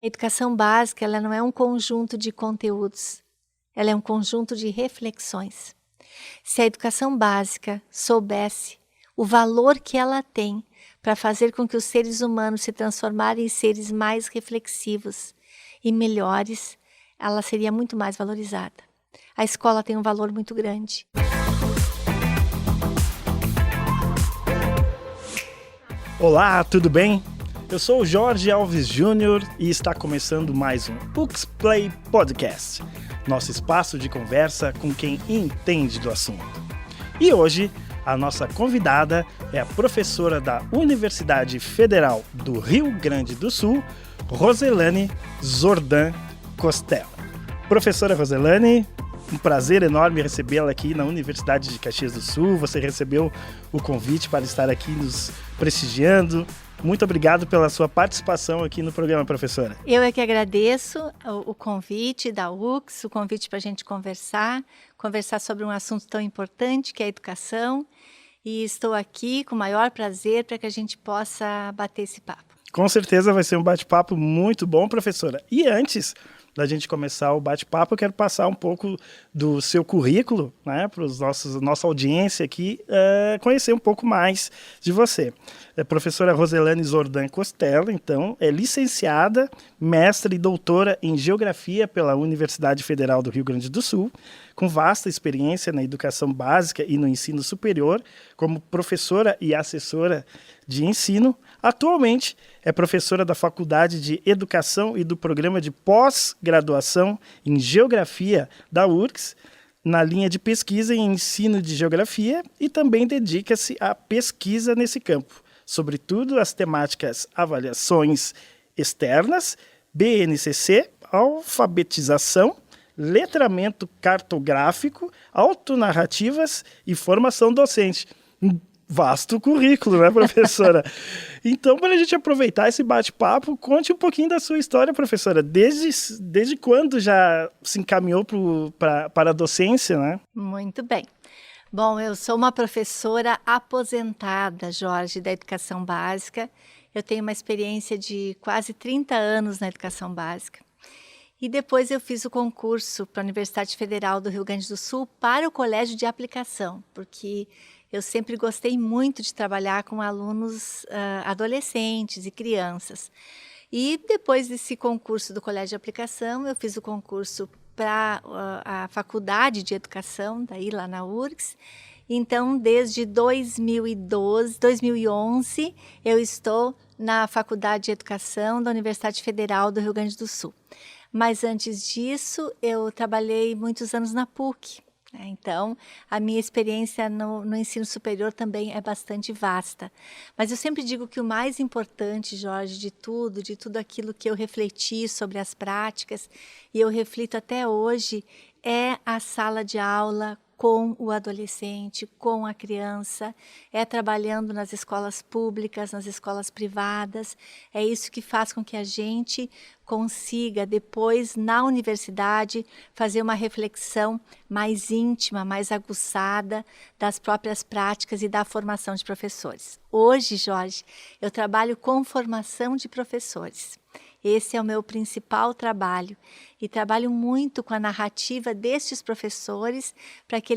A educação básica, ela não é um conjunto de conteúdos, ela é um conjunto de reflexões. Se a educação básica soubesse o valor que ela tem para fazer com que os seres humanos se transformarem em seres mais reflexivos e melhores, ela seria muito mais valorizada. A escola tem um valor muito grande. Olá, tudo bem? Eu sou o Jorge Alves Júnior e está começando mais um UX Play Podcast, nosso espaço de conversa com quem entende do assunto. E hoje, a nossa convidada é a professora da Universidade Federal do Rio Grande do Sul, Roselane Zordan Costela. Professora Roselane, um prazer enorme recebê-la aqui na Universidade de Caxias do Sul. Você recebeu o convite para estar aqui nos prestigiando. Muito obrigado pela sua participação aqui no programa, professora. Eu é que agradeço o convite da UX, o convite para a gente conversar sobre um assunto tão importante que é a educação. E estou aqui com o maior prazer para que a gente possa bater esse papo. Com certeza vai ser um bate-papo muito bom, professora. E antes da gente começar o bate-papo, eu quero passar um pouco do seu currículo, né, para nossa audiência aqui conhecer um pouco mais de você. A professora Roselane Zordan Costela, então, é licenciada, mestre e doutora em Geografia pela Universidade Federal do Rio Grande do Sul, com vasta experiência na educação básica e no ensino superior, como professora e assessora de ensino. Atualmente é professora da Faculdade de Educação e do Programa de Pós-Graduação em Geografia da URGS, na linha de pesquisa em ensino de geografia, e também dedica-se à pesquisa nesse campo, sobretudo as temáticas avaliações externas, BNCC, alfabetização, letramento cartográfico, autonarrativas e formação docente. Vasto currículo, né, professora? Então, para a gente aproveitar esse bate-papo, conte um pouquinho da sua história, professora. Desde quando já se encaminhou para a docência, né? Muito bem. Bom, eu sou uma professora aposentada, Jorge, da educação básica. Eu tenho uma experiência de quase 30 anos na educação básica. E depois eu fiz o concurso para a Universidade Federal do Rio Grande do Sul para o Colégio de Aplicação, porque eu sempre gostei muito de trabalhar com alunos adolescentes e crianças. E depois desse concurso do Colégio de Aplicação, eu fiz o concurso para a Faculdade de Educação, daí lá na URGS. Então, desde 2011, eu estou na Faculdade de Educação da Universidade Federal do Rio Grande do Sul. Mas antes disso, eu trabalhei muitos anos na PUC. Então, a minha experiência no ensino superior também é bastante vasta. Mas eu sempre digo que o mais importante, Jorge, de tudo aquilo que eu refleti sobre as práticas, e eu reflito até hoje, é a sala de aula com o adolescente, com a criança, é trabalhando nas escolas públicas, nas escolas privadas. É isso que faz com que a gente consiga depois, na universidade, fazer uma reflexão mais íntima, mais aguçada das próprias práticas e da formação de professores. Hoje, Jorge, eu trabalho com formação de professores. Esse é o meu principal trabalho e trabalho muito com a narrativa destes professores para que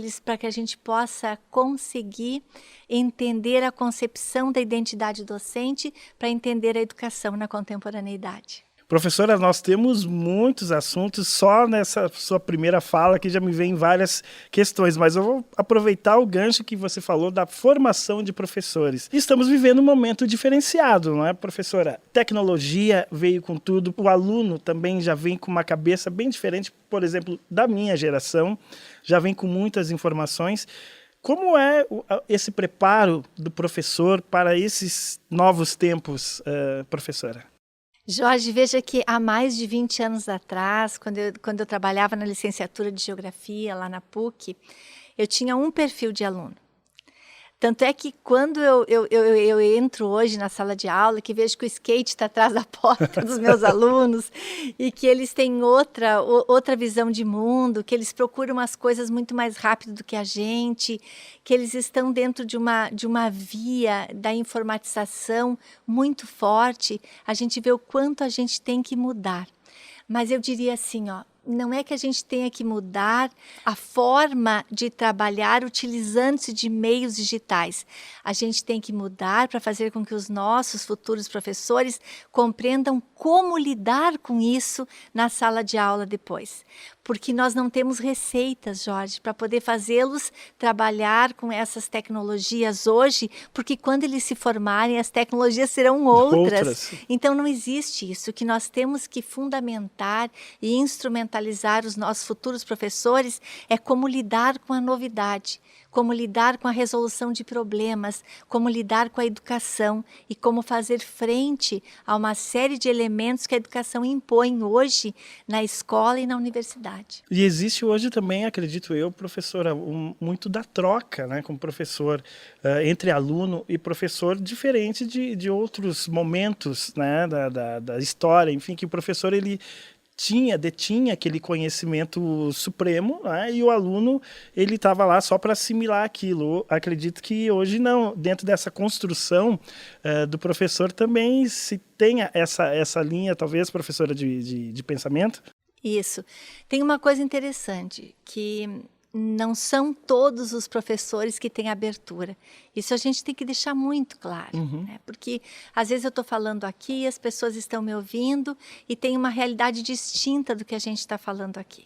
a gente possa conseguir entender a concepção da identidade docente para entender a educação na contemporaneidade. Professora, nós temos muitos assuntos, só nessa sua primeira fala que já me vem várias questões, mas eu vou aproveitar o gancho que você falou da formação de professores. Estamos vivendo um momento diferenciado, não é, professora? Tecnologia veio com tudo, o aluno também já vem com uma cabeça bem diferente, por exemplo, da minha geração, já vem com muitas informações. Como é esse preparo do professor para esses novos tempos, professora? Jorge, veja que há mais de 20 anos atrás, quando eu trabalhava na licenciatura de Geografia lá na PUC, eu tinha um perfil de aluno. Tanto é que quando eu entro hoje na sala de aula, que vejo que o skate está atrás da porta dos meus alunos e que eles têm outra visão de mundo, que eles procuram as coisas muito mais rápido do que a gente, que eles estão dentro de uma via da informatização muito forte, a gente vê o quanto a gente tem que mudar. Mas eu diria assim, ó, não é que a gente tenha que mudar a forma de trabalhar utilizando-se de meios digitais. A gente tem que mudar para fazer com que os nossos futuros professores compreendam como lidar com isso na sala de aula depois. Porque nós não temos receitas, Jorge, para poder fazê-los trabalhar com essas tecnologias hoje, porque quando eles se formarem, as tecnologias serão outras. Então não existe isso. O que nós temos que fundamentar e instrumentalizar os nossos futuros professores é como lidar com a novidade, como lidar com a resolução de problemas, como lidar com a educação e como fazer frente a uma série de elementos que a educação impõe hoje na escola e na universidade. E existe hoje também, acredito eu, professora, muito da troca, né, com professor, entre aluno e professor, diferente de outros momentos, né, da história, enfim, que o professor ele detinha aquele conhecimento supremo, né, e o aluno ele estava lá só para assimilar aquilo. Acredito que hoje não, dentro dessa construção do professor também se tenha essa linha, talvez, professora, de pensamento. Isso. Tem uma coisa interessante, que não são todos os professores que têm abertura. Isso a gente tem que deixar muito claro, né? Porque às vezes eu estou falando aqui, as pessoas estão me ouvindo e tem uma realidade distinta do que a gente está falando aqui.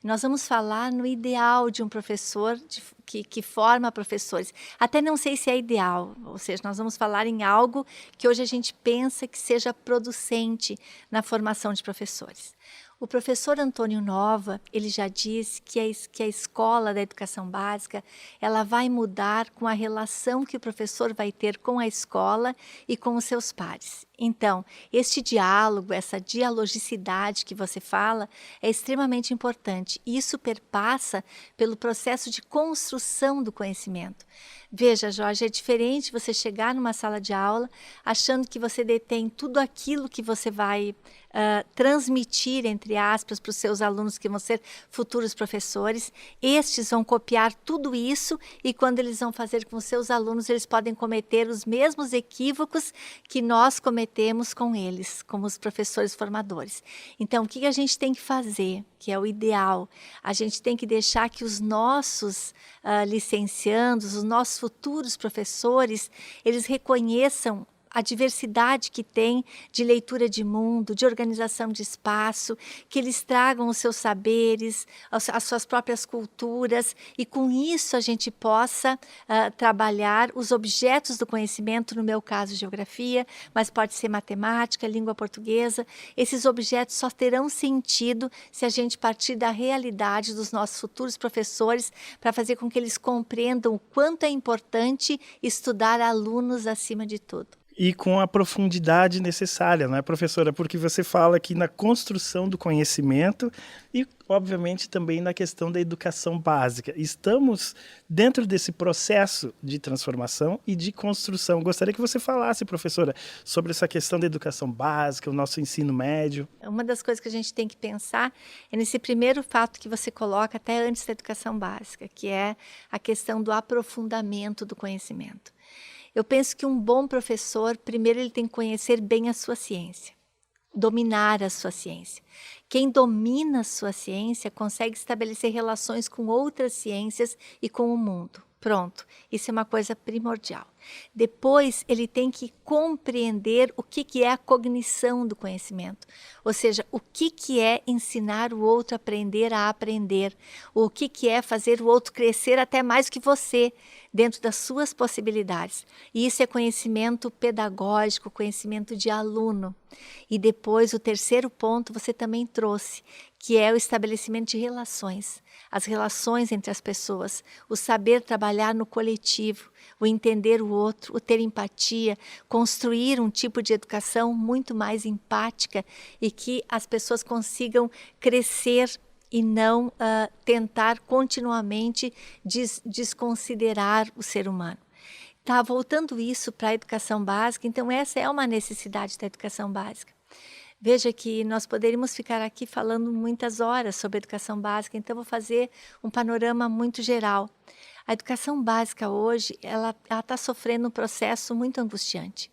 Nós vamos falar no ideal de um professor que forma professores. Até não sei se é ideal, ou seja, nós vamos falar em algo que hoje a gente pensa que seja producente na formação de professores. O professor Antônio Nova, ele já disse que a escola da educação básica, ela vai mudar com a relação que o professor vai ter com a escola e com os seus pares. Então, este diálogo, essa dialogicidade que você fala, é extremamente importante. Isso perpassa pelo processo de construção do conhecimento. Veja, Jorge, é diferente você chegar numa sala de aula achando que você detém tudo aquilo que você vai transmitir, entre aspas, para os seus alunos que vão ser futuros professores. Estes vão copiar tudo isso e quando eles vão fazer com os seus alunos, eles podem cometer os mesmos equívocos que nós cometemos com eles, como os professores formadores. Então, o que a gente tem que fazer, que é o ideal? A gente tem que deixar que os nossos licenciandos, os nossos futuros professores, eles reconheçam a diversidade que tem de leitura de mundo, de organização de espaço, que eles tragam os seus saberes, as suas próprias culturas, e com isso a gente possa trabalhar os objetos do conhecimento, no meu caso geografia, mas pode ser matemática, língua portuguesa. Esses objetos só terão sentido se a gente partir da realidade dos nossos futuros professores para fazer com que eles compreendam o quanto é importante estudar alunos acima de tudo. E com a profundidade necessária, não é, professora? Porque você fala aqui na construção do conhecimento e, obviamente, também na questão da educação básica. Estamos dentro desse processo de transformação e de construção. Gostaria que você falasse, professora, sobre essa questão da educação básica, o nosso ensino médio. Uma das coisas que a gente tem que pensar é nesse primeiro fato que você coloca até antes da educação básica, que é a questão do aprofundamento do conhecimento. Eu penso que um bom professor, primeiro ele tem que conhecer bem a sua ciência, dominar a sua ciência. Quem domina a sua ciência consegue estabelecer relações com outras ciências e com o mundo. Pronto, isso é uma coisa primordial. Depois, ele tem que compreender o que é a cognição do conhecimento. Ou seja, o que é ensinar o outro a aprender, o que é fazer o outro crescer até mais que você, dentro das suas possibilidades. E isso é conhecimento pedagógico, conhecimento de aluno. E depois, o terceiro ponto você também trouxe, que é o estabelecimento de relações. As relações entre as pessoas, o saber trabalhar no coletivo, o entender o outro, o ter empatia, construir um tipo de educação muito mais empática e que as pessoas consigam crescer e não tentar continuamente desconsiderar o ser humano. Tá voltando isso para a educação básica, então essa é uma necessidade da educação básica. Veja que nós poderíamos ficar aqui falando muitas horas sobre educação básica, então vou fazer um panorama muito geral. A educação básica hoje, ela está sofrendo um processo muito angustiante.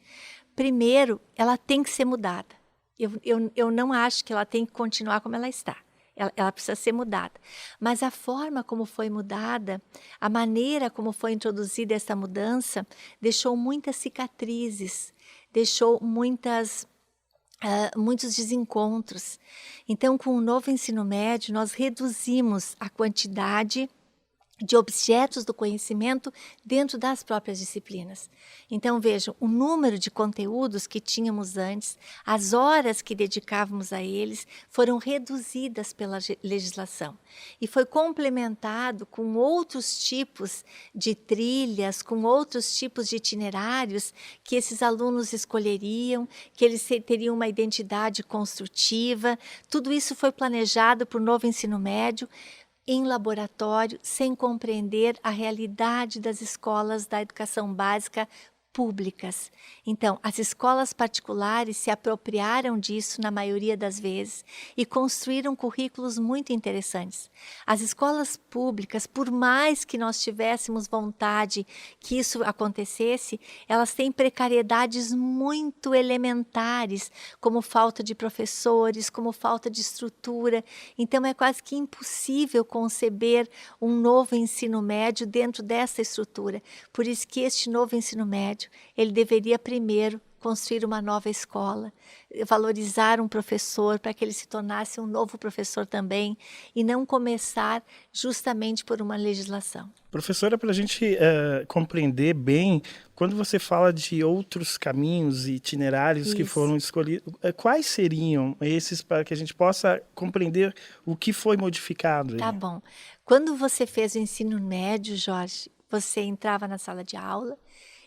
Primeiro, ela tem que ser mudada. Eu não acho que ela tem que continuar como ela está. Ela precisa ser mudada. Mas a forma como foi mudada, a maneira como foi introduzida essa mudança, deixou muitas cicatrizes, deixou muitos desencontros. Então, com o novo ensino médio, nós reduzimos a quantidade de objetos do conhecimento dentro das próprias disciplinas. Então, vejam, o número de conteúdos que tínhamos antes, as horas que dedicávamos a eles, foram reduzidas pela legislação. E foi complementado com outros tipos de trilhas, com outros tipos de itinerários que esses alunos escolheriam, que eles teriam uma identidade construtiva. Tudo isso foi planejado para o novo ensino médio, em laboratório, sem compreender a realidade das escolas da educação básica públicas. Então, as escolas particulares se apropriaram disso na maioria das vezes e construíram currículos muito interessantes. As escolas públicas, por mais que nós tivéssemos vontade que isso acontecesse, elas têm precariedades muito elementares, como falta de professores, como falta de estrutura. Então, é quase que impossível conceber um novo ensino médio dentro dessa estrutura. Por isso que este novo ensino médio, ele deveria primeiro construir uma nova escola, valorizar um professor para que ele se tornasse um novo professor também e não começar justamente por uma legislação. Professora, para a gente compreender bem, quando você fala de outros caminhos e itinerários que foram escolhidos, quais seriam esses para que a gente possa compreender o que foi modificado? Tá bom. Quando você fez o ensino médio, Jorge, você entrava na sala de aula,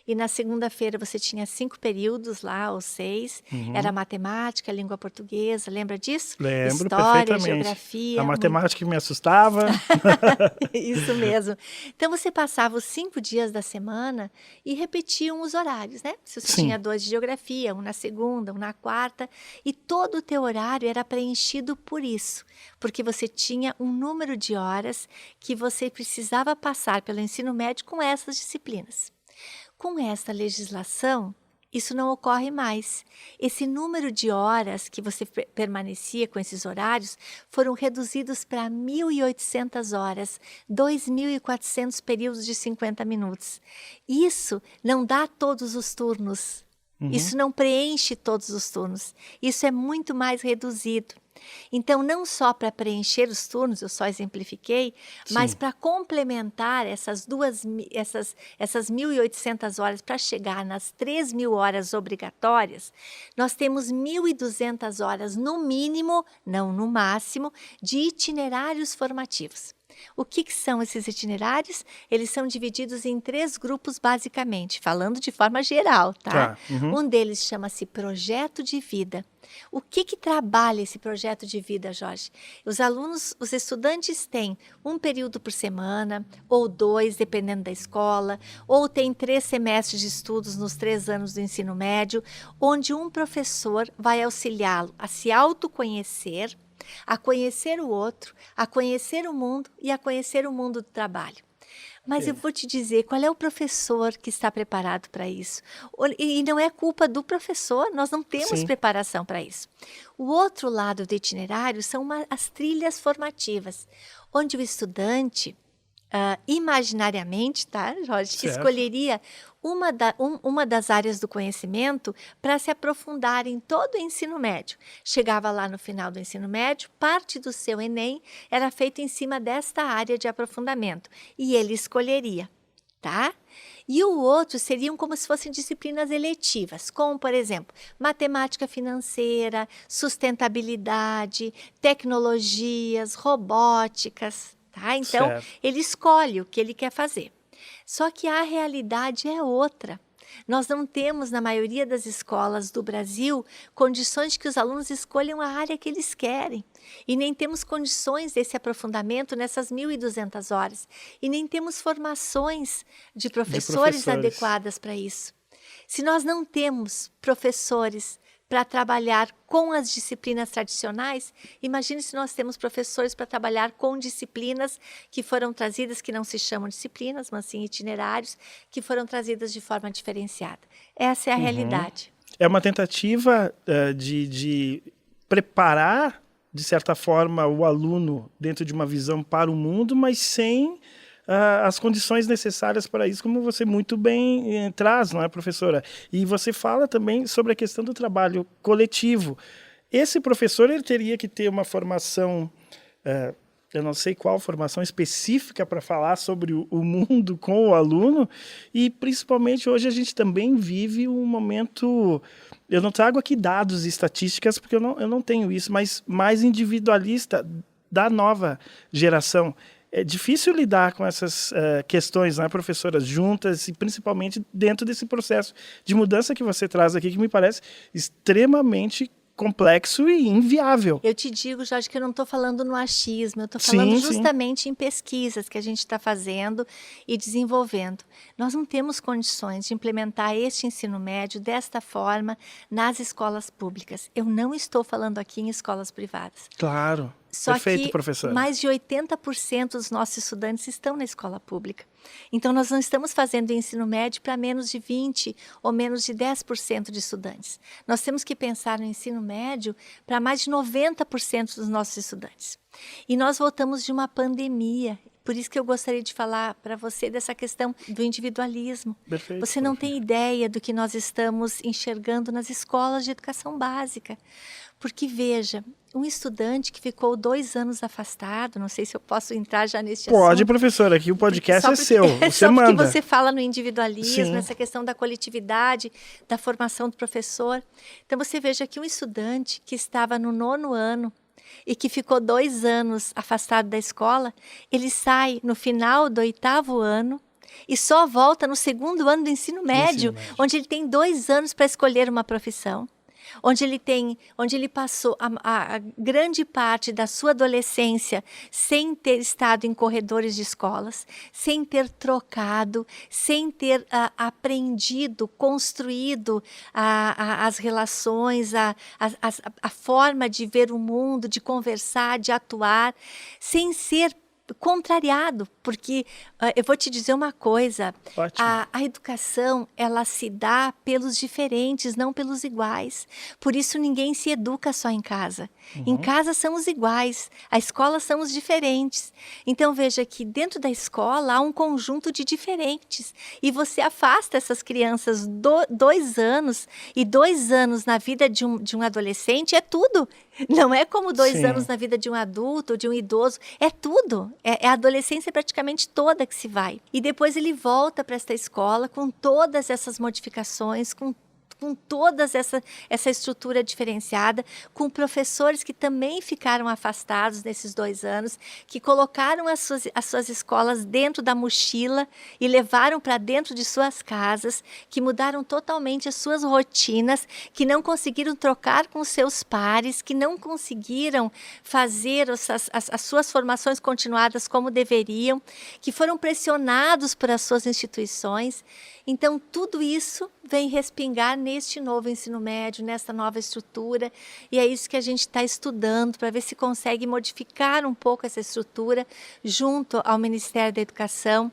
e na segunda-feira você tinha 5 períodos lá, ou 6. Era matemática, língua portuguesa, lembra disso? Lembro, História, perfeitamente. geografia. A matemática que me assustava. Isso mesmo. Então você passava os 5 dias da semana e repetiam os horários, né? Se você tinha 2 de geografia, um na segunda, um na quarta, e todo o teu horário era preenchido por isso, porque você tinha um número de horas que você precisava passar pelo ensino médio com essas disciplinas. Com esta legislação, isso não ocorre mais. Esse número de horas que você permanecia com esses horários foram reduzidos para 1.800 horas, 2.400 períodos de 50 minutos. Isso não dá todos os turnos. Isso não preenche todos os turnos. Isso é muito mais reduzido. Então, não só para preencher os turnos, eu só exemplifiquei, mas para complementar essas 1.800 horas para chegar nas 3.000 horas obrigatórias, nós temos 1.200 horas no mínimo, não no máximo, de itinerários formativos. O que são esses itinerários? Eles são divididos em 3 grupos, basicamente, falando de forma geral, tá? Um deles chama-se projeto de vida. O que trabalha esse projeto de vida, Jorge? Os estudantes têm um período por semana, ou 2, dependendo da escola, ou tem 3 semestres de estudos nos 3 anos do ensino médio, onde um professor vai auxiliá-lo a se autoconhecer, a conhecer o outro, a conhecer o mundo e a conhecer o mundo do trabalho. Mas eu vou te dizer, qual é o professor que está preparado para isso? E não é culpa do professor, nós não temos preparação para isso. O outro lado do itinerário são as trilhas formativas, onde o estudante, imaginariamente, tá, Jorge, escolheria uma das áreas do conhecimento para se aprofundar em todo o ensino médio. Chegava lá no final do ensino médio, parte do seu Enem era feito em cima desta área de aprofundamento e ele escolheria, tá? E o outro seriam como se fossem disciplinas eletivas, como, por exemplo, matemática financeira, sustentabilidade, tecnologias, robóticas, tá? Então, ele escolhe o que ele quer fazer. Só que a realidade é outra. Nós não temos, na maioria das escolas do Brasil, condições de que os alunos escolham a área que eles querem. E nem temos condições desse aprofundamento nessas 1.200 horas. E nem temos formações de professores adequadas para isso. Se nós não temos professores para trabalhar com as disciplinas tradicionais, imagine se nós temos professores para trabalhar com disciplinas que foram trazidas, que não se chamam disciplinas, mas sim itinerários, que foram trazidas de forma diferenciada. Essa é a realidade. É uma tentativa de preparar, de certa forma, o aluno dentro de uma visão para o mundo, mas sem as condições necessárias para isso, como você muito bem traz, não é, professora? E você fala também sobre a questão do trabalho coletivo. Esse professor ele teria que ter uma formação, eu não sei qual formação específica para falar sobre o mundo com o aluno, e principalmente hoje a gente também vive um momento, eu não trago aqui dados e estatísticas porque eu não tenho isso, mas mais individualista da nova geração. É difícil lidar com essas questões, né, professoras, juntas e principalmente dentro desse processo de mudança que você traz aqui, que me parece extremamente complexo e inviável. Eu te digo, Jorge, que eu não estou falando no achismo, eu estou falando justamente em pesquisas que a gente está fazendo e desenvolvendo. Nós não temos condições de implementar este ensino médio desta forma nas escolas públicas. Eu não estou falando aqui em escolas privadas. Claro. Só Perfeito, que professora. Mais de 80% dos nossos estudantes estão na escola pública. Então, nós não estamos fazendo ensino médio para menos de 20% ou menos de 10% de estudantes. Nós temos que pensar no ensino médio para mais de 90% dos nossos estudantes. E nós voltamos de uma pandemia. Por isso que eu gostaria de falar para você dessa questão do individualismo. Perfeito, você não tem ideia do que nós estamos enxergando nas escolas de educação básica. Porque, veja, um estudante que ficou 2 anos afastado, não sei se eu posso entrar já neste assunto. Pode, professora, aqui o podcast é seu, você só manda. Porque você fala no individualismo, Sim. essa questão da coletividade, da formação do professor. Então, você veja que um estudante que estava no 9º ano e que ficou 2 anos afastado da escola, ele sai no final do 8º ano e só volta no 2º ano do ensino médio, onde ele tem 2 anos para escolher uma profissão. Onde ele passou a grande parte da sua adolescência sem ter estado em corredores de escolas, sem ter trocado, sem ter aprendido, construído as relações, a forma de ver o mundo, de conversar, de atuar, sem ser contrariado, porque eu vou te dizer uma coisa, a educação ela se dá pelos diferentes, não pelos iguais, por isso ninguém se educa só em casa, em casa são os iguais, a escola são os diferentes, então veja que dentro da escola há um conjunto de diferentes, e você afasta essas crianças 2 anos, e 2 anos na vida de um adolescente é tudo, não é como 2 anos na vida de um adulto, de um idoso, é tudo. É a adolescência praticamente toda que se vai. E depois ele volta para esta escola com todas essas modificações, com toda essa estrutura diferenciada, com professores que também ficaram afastados nesses 2 anos, que colocaram as suas escolas dentro da mochila e levaram para dentro de suas casas, que mudaram totalmente as suas rotinas, que não conseguiram trocar com os seus pares, que não conseguiram fazer as suas formações continuadas como deveriam, que foram pressionados por as suas instituições. Então, tudo isso vem respingar neste novo ensino médio, nessa nova estrutura, e é isso que a gente está estudando para ver se consegue modificar um pouco essa estrutura junto ao Ministério da Educação,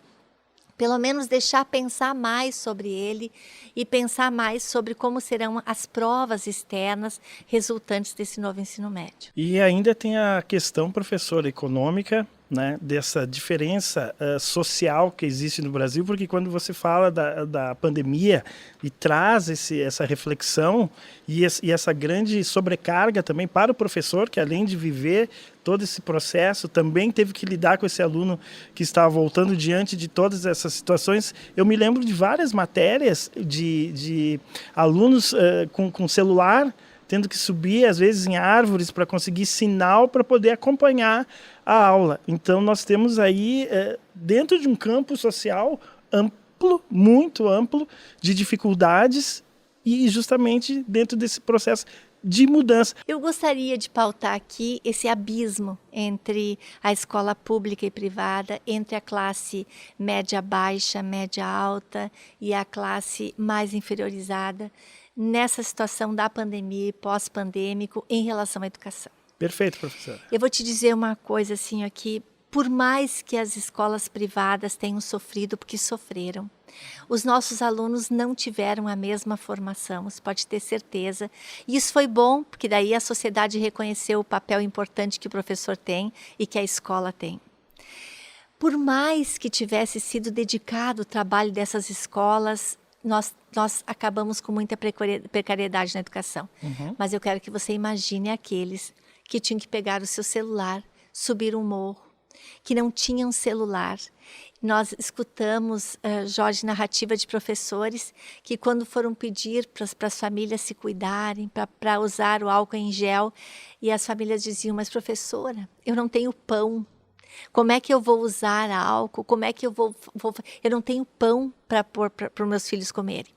pelo menos deixar pensar mais sobre ele e pensar mais sobre como serão as provas externas resultantes desse novo ensino médio. E ainda tem a questão, professora, econômica, né, dessa diferença social que existe no Brasil, porque quando você fala da pandemia e traz essa reflexão e essa grande sobrecarga também para o professor, que além de viver todo esse processo, também teve que lidar com esse aluno que estava voltando diante de todas essas situações. Eu me lembro de várias matérias de alunos com celular, tendo que subir, às vezes, em árvores para conseguir sinal para poder acompanhar a aula. Então, nós temos aí, dentro de um campo social amplo, muito amplo, de dificuldades e justamente dentro desse processo de mudança. Eu gostaria de pautar aqui esse abismo entre a escola pública e privada, entre a classe média baixa, média alta e a classe mais inferiorizada, nessa situação da pandemia e pós-pandêmico em relação à educação. Perfeito, professora. Eu vou te dizer uma coisa assim aqui, por mais que as escolas privadas tenham sofrido, porque sofreram, os nossos alunos não tiveram a mesma formação, você pode ter certeza. E isso foi bom, porque daí a sociedade reconheceu o papel importante que o professor tem e que a escola tem. Por mais que tivesse sido dedicado o trabalho dessas escolas, nós acabamos com muita precariedade na educação. Mas eu quero que você imagine aqueles que tinham que pegar o seu celular, subir um morro, que não tinham celular. Nós escutamos, Jorge, narrativa de professores que quando foram pedir para as famílias se cuidarem, para usar o álcool em gel, e as famílias diziam, mas professora, eu não tenho pão. Como é que eu vou usar álcool? Como é que eu eu não tenho pão para pôr para os meus filhos comerem.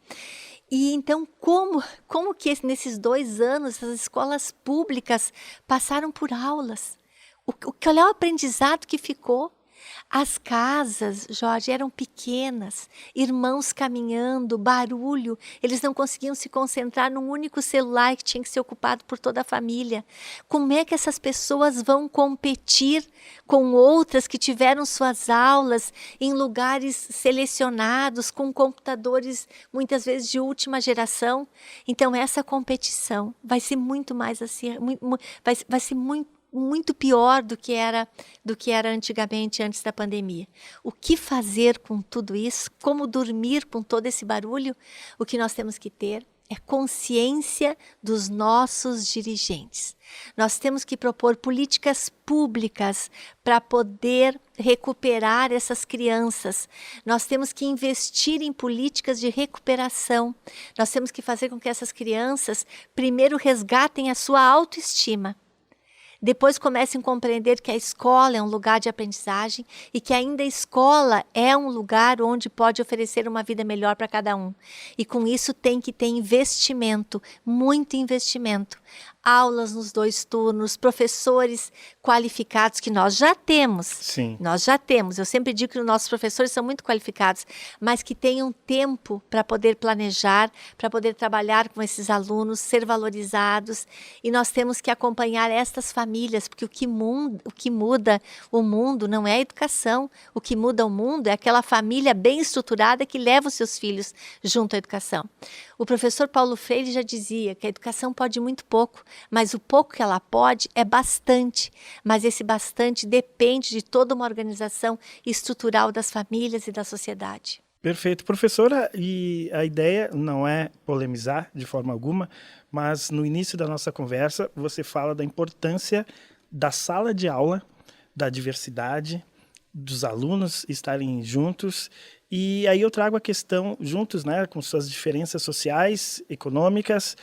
E então, como que nesses 2 anos as escolas públicas passaram por aulas? Qual é o aprendizado que ficou? As casas, Jorge, eram pequenas, irmãos caminhando, barulho, eles não conseguiam se concentrar num único celular que tinha que ser ocupado por toda a família. Como é que essas pessoas vão competir com outras que tiveram suas aulas em lugares selecionados, com computadores muitas vezes de última geração? Então essa competição vai ser muito mais assim, vai ser muito pior do que era antigamente, antes da pandemia. O que fazer com tudo isso? Como dormir com todo esse barulho? O que nós temos que ter é consciência dos nossos dirigentes. Nós temos que propor políticas públicas para poder recuperar essas crianças. Nós temos que investir em políticas de recuperação. Nós temos que fazer com que essas crianças primeiro resgatem a sua autoestima. Depois comecem a compreender que a escola é um lugar de aprendizagem e que ainda a escola é um lugar onde pode oferecer uma vida melhor para cada um. E com isso tem que ter investimento, muito investimento. Aulas nos 2 turnos, professores qualificados que nós já temos. Sim. Nós já temos. Eu sempre digo que os nossos professores são muito qualificados, mas que tenham tempo para poder planejar, para poder trabalhar com esses alunos, ser valorizados. E nós temos que acompanhar estas famílias, porque o que muda o mundo não é a educação. O que muda o mundo é aquela família bem estruturada que leva os seus filhos junto à educação. O professor Paulo Freire já dizia que a educação pode muito pouco, mas o pouco que ela pode é bastante. Mas esse bastante depende de toda uma organização estrutural das famílias e da sociedade. Perfeito, professora, e a ideia não é polemizar de forma alguma, mas no início da nossa conversa você fala da importância da sala de aula, da diversidade, dos alunos estarem juntos, e aí eu trago a questão juntos, né, com suas diferenças sociais, econômicas,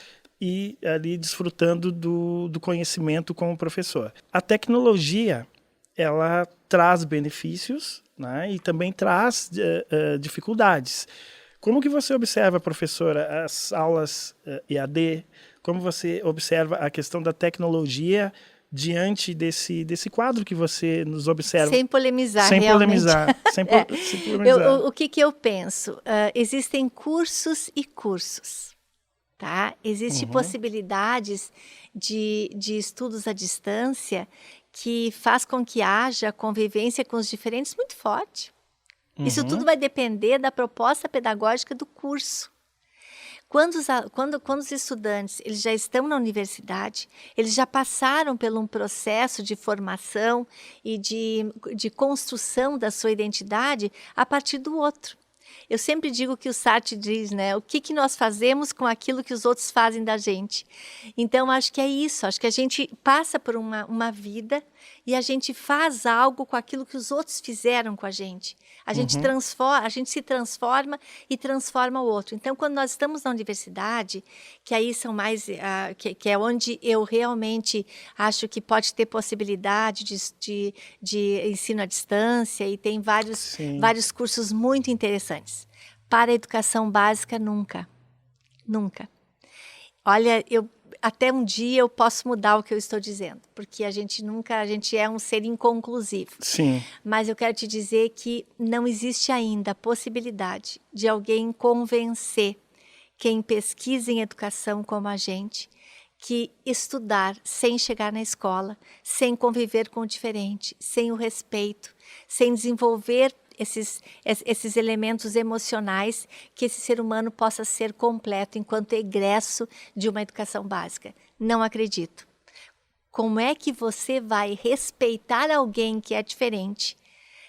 e ali desfrutando do conhecimento como professor. A tecnologia, ela traz benefícios, né, e também traz dificuldades. Como que você observa, professora, as aulas EAD? Como você observa a questão da tecnologia diante desse quadro que você nos observa? Sem polemizar, sem realmente. Polemizar, sem polemizar. O que eu penso? Existem cursos e cursos. Tá? Existem possibilidades de estudos à distância que faz com que haja convivência com os diferentes muito forte. Isso tudo vai depender da proposta pedagógica do curso. Quando os estudantes eles já estão na universidade, eles já passaram por um processo de formação e de construção da sua identidade a partir do outro. Eu sempre digo que o Sartre diz, né? O que nós fazemos com aquilo que os outros fazem da gente. Então, acho que é isso. Acho que a gente passa por uma vida e a gente faz algo com aquilo que os outros fizeram com a gente. A gente se transforma e transforma o outro. Então, quando nós estamos na universidade, que aí são mais, que é onde eu realmente acho que pode ter possibilidade de ensino à distância e tem vários cursos muito interessantes. Para a educação básica, nunca. Nunca. Olha, até um dia eu posso mudar o que eu estou dizendo, porque a gente é um ser inconclusivo. Sim. Mas eu quero te dizer que não existe ainda a possibilidade de alguém convencer quem pesquisa em educação como a gente que estudar sem chegar na escola, sem conviver com o diferente, sem o respeito, sem desenvolver esses elementos emocionais, que esse ser humano possa ser completo enquanto egresso de uma educação básica. Não acredito. Como é que você vai respeitar alguém que é diferente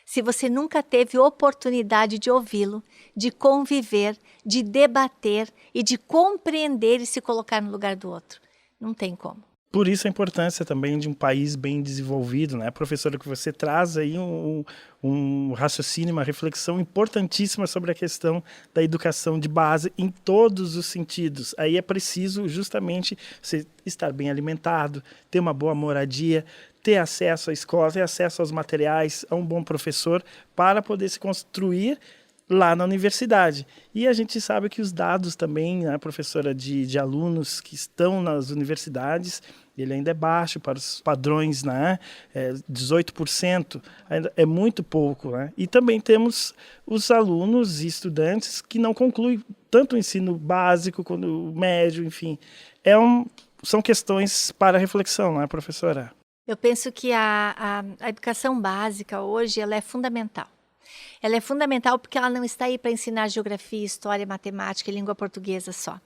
se você nunca teve oportunidade de ouvi-lo, de conviver, de debater e de compreender e se colocar no lugar do outro? Não tem como. Por isso a importância também de um país bem desenvolvido, né, professora, que você traz aí um raciocínio, uma reflexão importantíssima sobre a questão da educação de base em todos os sentidos. Aí é preciso justamente você estar bem alimentado, ter uma boa moradia, ter acesso à escola, ter acesso aos materiais, a um bom professor para poder se construir lá na universidade. E a gente sabe que os dados também, né, professora, de alunos que estão nas universidades, ele ainda é baixo para os padrões, né? 18%, ainda é muito pouco, né? E também temos os alunos e estudantes que não concluem tanto o ensino básico quanto o médio, enfim. São questões para reflexão, não é, professora? Eu penso que a educação básica hoje ela é fundamental. Ela é fundamental porque ela não está aí para ensinar geografia, história, matemática e língua portuguesa só.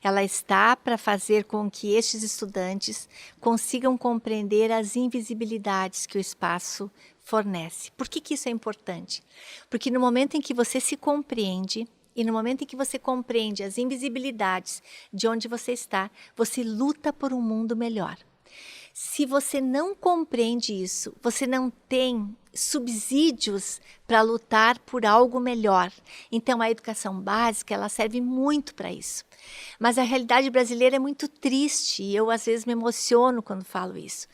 Ela está para fazer com que estes estudantes consigam compreender as invisibilidades que o espaço fornece. Por que isso é importante? Porque no momento em que você se compreende, e no momento em que você compreende as invisibilidades de onde você está, você luta por um mundo melhor. Se você não compreende isso, você não tem subsídios para lutar por algo melhor. Então, a educação básica, ela serve muito para isso. Mas a realidade brasileira é muito triste e eu, às vezes, me emociono quando falo isso.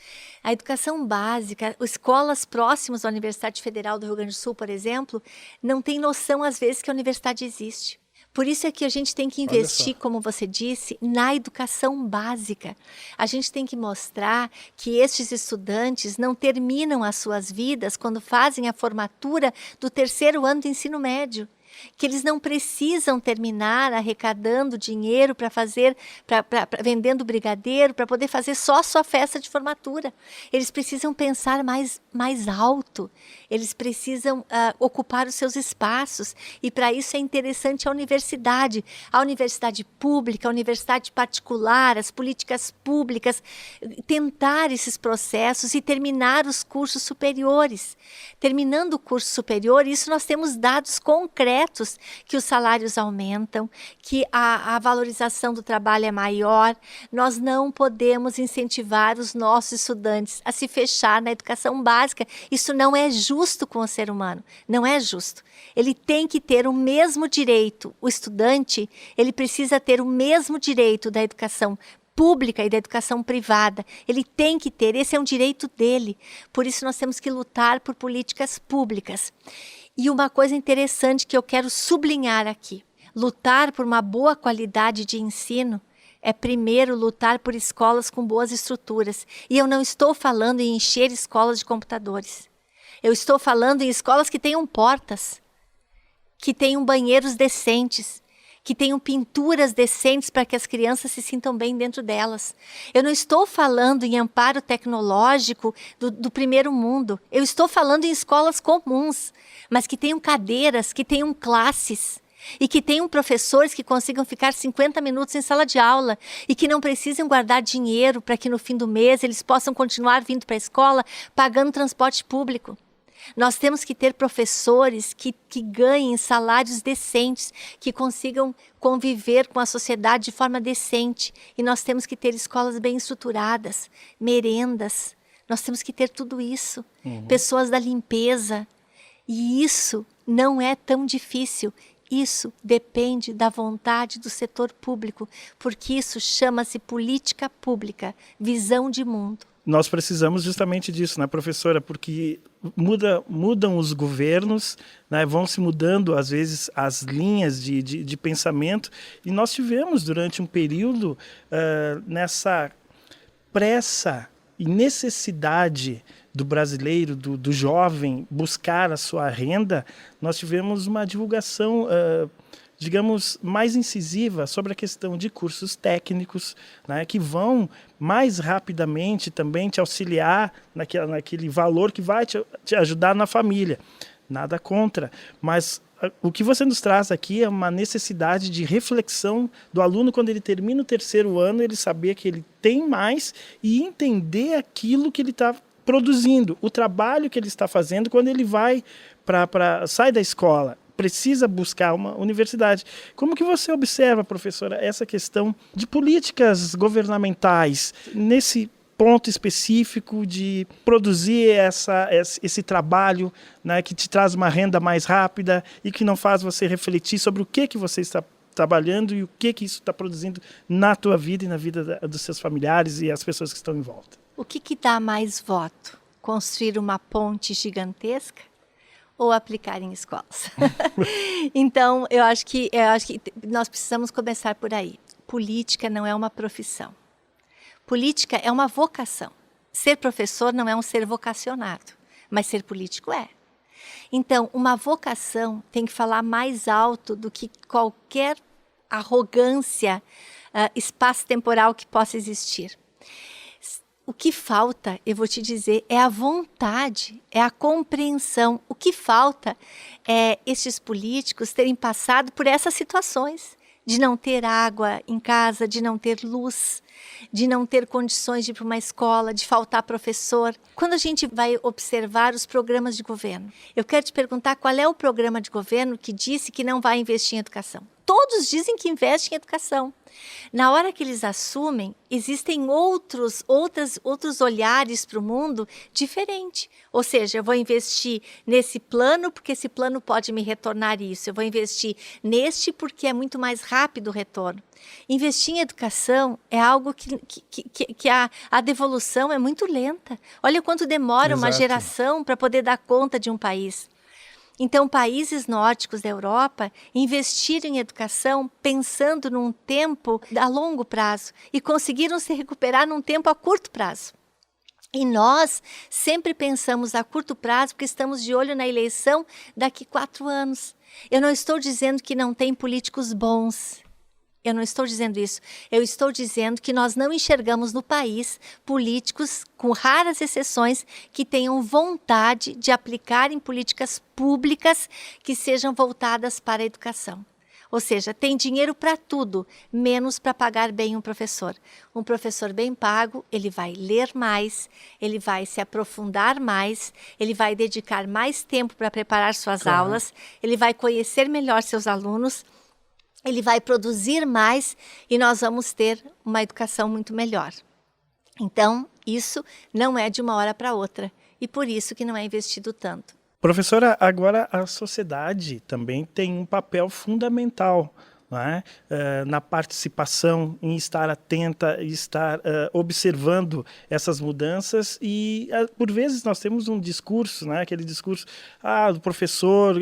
A educação básica, escolas próximas à Universidade Federal do Rio Grande do Sul, por exemplo, não têm noção, às vezes, que a universidade existe. Por isso é que a gente tem que investir, como você disse, na educação básica. A gente tem que mostrar que estes estudantes não terminam as suas vidas quando fazem a formatura do 3º ano do ensino médio. Que eles não precisam terminar arrecadando dinheiro para fazer, vendendo brigadeiro, para poder fazer só a sua festa de formatura. Eles precisam pensar mais alto, eles precisam ocupar os seus espaços, e para isso é interessante a universidade pública, a universidade particular, as políticas públicas, tentar esses processos e terminar os cursos superiores. Terminando o curso superior, isso nós temos dados concretos, que os salários aumentam, que a valorização do trabalho é maior. Nós não podemos incentivar os nossos estudantes a se fechar na educação básica. Isso não é justo com o ser humano, não é justo. Ele tem que ter o mesmo direito, o estudante, ele precisa ter o mesmo direito da educação pública e da educação privada. Ele tem que ter, esse é um direito dele. Por isso nós temos que lutar por políticas públicas. E uma coisa interessante que eu quero sublinhar aqui, lutar por uma boa qualidade de ensino é primeiro lutar por escolas com boas estruturas. E eu não estou falando em encher escolas de computadores. Eu estou falando em escolas que tenham portas, que tenham banheiros decentes, que tenham pinturas decentes para que as crianças se sintam bem dentro delas. Eu não estou falando em amparo tecnológico do primeiro mundo. Eu estou falando em escolas comuns, mas que tenham cadeiras, que tenham classes e que tenham professores que consigam ficar 50 minutos em sala de aula e que não precisem guardar dinheiro para que no fim do mês eles possam continuar vindo para a escola pagando transporte público. Nós temos que ter professores que ganhem salários decentes, que consigam conviver com a sociedade de forma decente. E nós temos que ter escolas bem estruturadas, merendas. Nós temos que ter tudo isso. Pessoas da limpeza. E isso não é tão difícil. Isso depende da vontade do setor público, porque isso chama-se política pública, visão de mundo. nós precisamos justamente disso, né, professora? Porque mudam os governos, né, vão se mudando, às vezes, as linhas de pensamento, e nós tivemos, durante um período, nessa pressa e necessidade do brasileiro, do jovem, buscar a sua renda, nós tivemos uma divulgação digamos, mais incisiva sobre a questão de cursos técnicos, né, que vão mais rapidamente também te auxiliar naquele valor que vai te ajudar na família. Nada contra, mas o que você nos traz aqui é uma necessidade de reflexão do aluno quando ele termina o terceiro ano, ele saber que ele tem mais e entender aquilo que ele está produzindo, o trabalho que ele está fazendo quando ele sai da escola. Precisa buscar uma universidade. Como que você observa, professora, essa questão de políticas governamentais nesse ponto específico de produzir esse trabalho, né, que te traz uma renda mais rápida e que não faz você refletir sobre o que você está trabalhando e o que isso está produzindo na tua vida e na vida dos seus familiares e as pessoas que estão em volta? O que dá mais voto? Construir uma ponte gigantesca ou aplicar em escolas? Então, eu acho que nós precisamos começar por aí. Política não é uma profissão. Política é uma vocação. Ser professor não é um ser vocacionado, mas ser político é. Então, uma vocação tem que falar mais alto do que qualquer arrogância espaço-temporal que possa existir. O que falta, eu vou te dizer, é a vontade, é a compreensão. O que falta é estes políticos terem passado por essas situações de não ter água em casa, de não ter luz, de não ter condições de ir para uma escola, de faltar professor. Quando a gente vai observar os programas de governo, eu quero te perguntar qual é o programa de governo que disse que não vai investir em educação. Todos dizem que investem em educação. Na hora que eles assumem, existem outros olhares para o mundo diferente. Ou seja, eu vou investir nesse plano porque esse plano pode me retornar isso. Eu vou investir neste porque é muito mais rápido o retorno. Investir em educação é algo que a devolução é muito lenta. Olha quanto demora uma geração para poder dar conta de um país. Então, países nórdicos da Europa investiram em educação pensando num tempo a longo prazo e conseguiram se recuperar num tempo a curto prazo. E nós sempre pensamos a curto prazo porque estamos de olho na eleição daqui 4 anos. Eu não estou dizendo que não tem políticos bons. Eu não estou dizendo isso. Eu estou dizendo que nós não enxergamos no país políticos, com raras exceções, que tenham vontade de aplicar em políticas públicas que sejam voltadas para a educação. Ou seja, tem dinheiro para tudo, menos para pagar bem um professor. Um professor bem pago, ele vai ler mais, ele vai se aprofundar mais, ele vai dedicar mais tempo para preparar suas aulas, ele vai conhecer melhor seus alunos, ele vai produzir mais e nós vamos ter uma educação muito melhor. Então, isso não é de uma hora para outra e por isso que não é investido tanto. Professora, agora a sociedade também tem um papel fundamental, não é? Na participação, em estar atenta, estar observando essas mudanças e, por vezes, nós temos um discurso, né? Aquele discurso do professor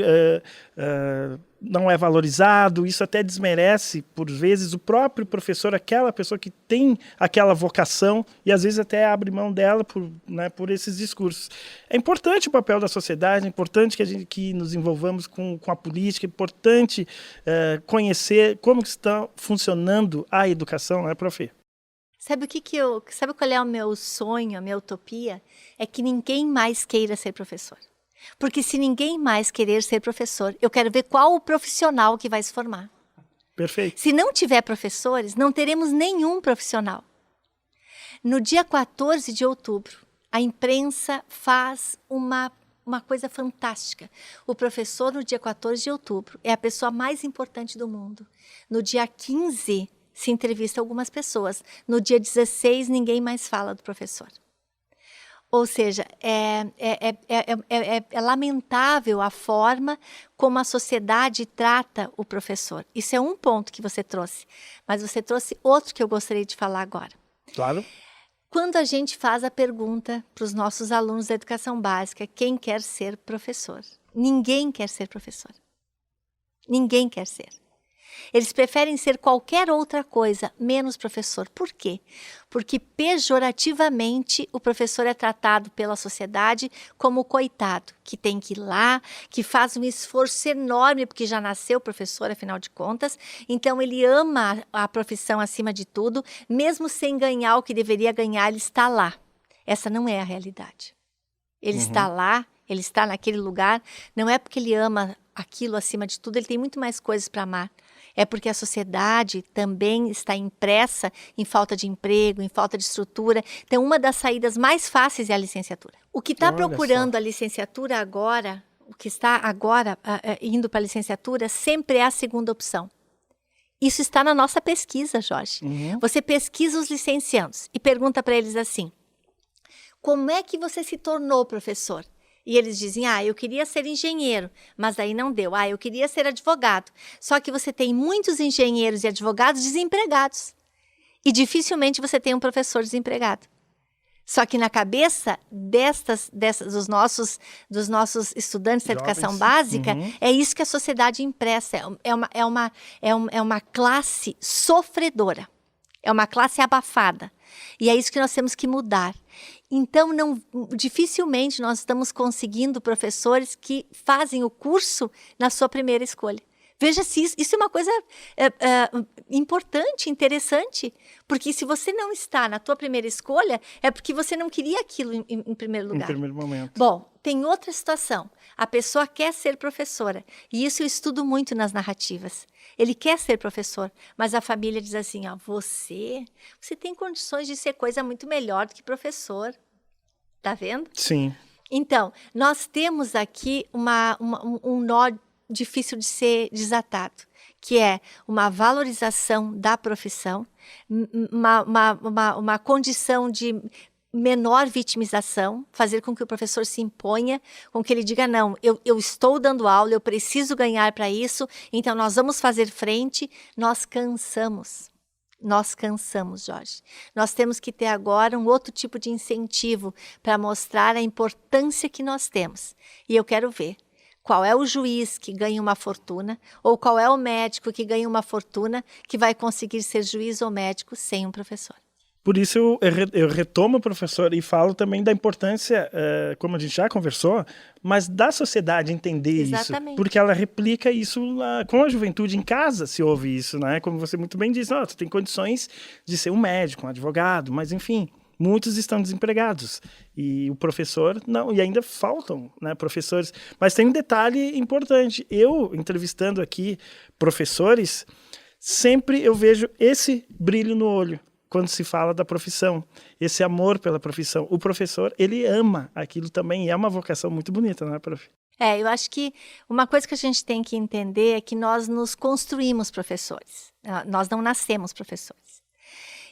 não é valorizado, isso até desmerece, por vezes, o próprio professor, aquela pessoa que tem aquela vocação e, às vezes, até abre mão dela por esses discursos. É importante o papel da sociedade, é importante que nos envolvamos com a política, é importante conhecer como está funcionando a educação, né, prof? Sabe qual é o meu sonho, a minha utopia? É que ninguém mais queira ser professor. Porque se ninguém mais querer ser professor, eu quero ver qual o profissional que vai se formar. Perfeito. Se não tiver professores, não teremos nenhum profissional. No dia 14 de outubro, a imprensa faz uma coisa fantástica. O professor, no dia 14 de outubro, é a pessoa mais importante do mundo. No dia 15, se entrevista algumas pessoas. No dia 16, ninguém mais fala do professor. Ou seja, é lamentável a forma como a sociedade trata o professor. Isso é um ponto que você trouxe, mas você trouxe outro que eu gostaria de falar agora. Claro. Quando a gente faz a pergunta para os nossos alunos da educação básica, quem quer ser professor? Ninguém quer ser professor. Ninguém quer ser. Eles preferem ser qualquer outra coisa, menos professor. Por quê? Porque pejorativamente o professor é tratado pela sociedade como o coitado, que tem que ir lá, que faz um esforço enorme, porque já nasceu professor, afinal de contas. Então ele ama a profissão acima de tudo, mesmo sem ganhar o que deveria ganhar, ele está lá. Essa não é a realidade. Ele está lá, ele está naquele lugar, não é porque ele ama aquilo acima de tudo, ele tem muito mais coisas para amar. É porque a sociedade também está impressa em falta de emprego, em falta de estrutura. Então, uma das saídas mais fáceis é a licenciatura. O que está procurando a licenciatura agora, o que está agora indo para a licenciatura, sempre é a segunda opção. Isso está na nossa pesquisa, Jorge. Você pesquisa os licenciandos e pergunta para eles assim, como é que você se tornou professor? E eles dizem, eu queria ser engenheiro, mas daí não deu. Eu queria ser advogado. Só que você tem muitos engenheiros e advogados desempregados. E dificilmente você tem um professor desempregado. Só que na cabeça dos nossos estudantes da educação básica, é isso que a sociedade impressa. É uma classe sofredora. É uma classe abafada. E é isso que nós temos que mudar. Então, dificilmente nós estamos conseguindo professores que fazem o curso na sua primeira escolha. Veja se isso é uma coisa importante, interessante, porque se você não está na tua primeira escolha, é porque você não queria aquilo em primeiro lugar. Em primeiro momento. Bom, tem outra situação. A pessoa quer ser professora, e isso eu estudo muito nas narrativas. Ele quer ser professor, mas a família diz assim, você tem condições de ser coisa muito melhor do que professor. Tá vendo? Sim. Então, nós temos aqui um nó difícil de ser desatado, que é uma valorização da profissão, uma condição de menor vitimização, fazer com que o professor se imponha, com que ele diga, não, eu estou dando aula, eu preciso ganhar para isso, então nós vamos fazer frente. Nós cansamos, Jorge. Nós temos que ter agora um outro tipo de incentivo para mostrar a importância que nós temos. E eu quero ver qual é o juiz que ganha uma fortuna ou qual é o médico que ganha uma fortuna que vai conseguir ser juiz ou médico sem um professor. Por isso eu retomo, professor, e falo também da importância, como a gente já conversou, mas da sociedade entender Exatamente. isso. Porque ela replica isso com a juventude em casa, se ouve isso, né? Como você muito bem disse, você tem condições de ser um médico, um advogado, mas enfim, muitos estão desempregados. E o professor não, e ainda faltam, né, professores. Mas tem um detalhe importante. Eu, entrevistando aqui professores, sempre eu vejo esse brilho no olho quando se fala da profissão, esse amor pela profissão. O professor, ele ama aquilo também, e é uma vocação muito bonita, não é, prof? Eu acho que uma coisa que a gente tem que entender é que nós nos construímos professores, nós não nascemos professores.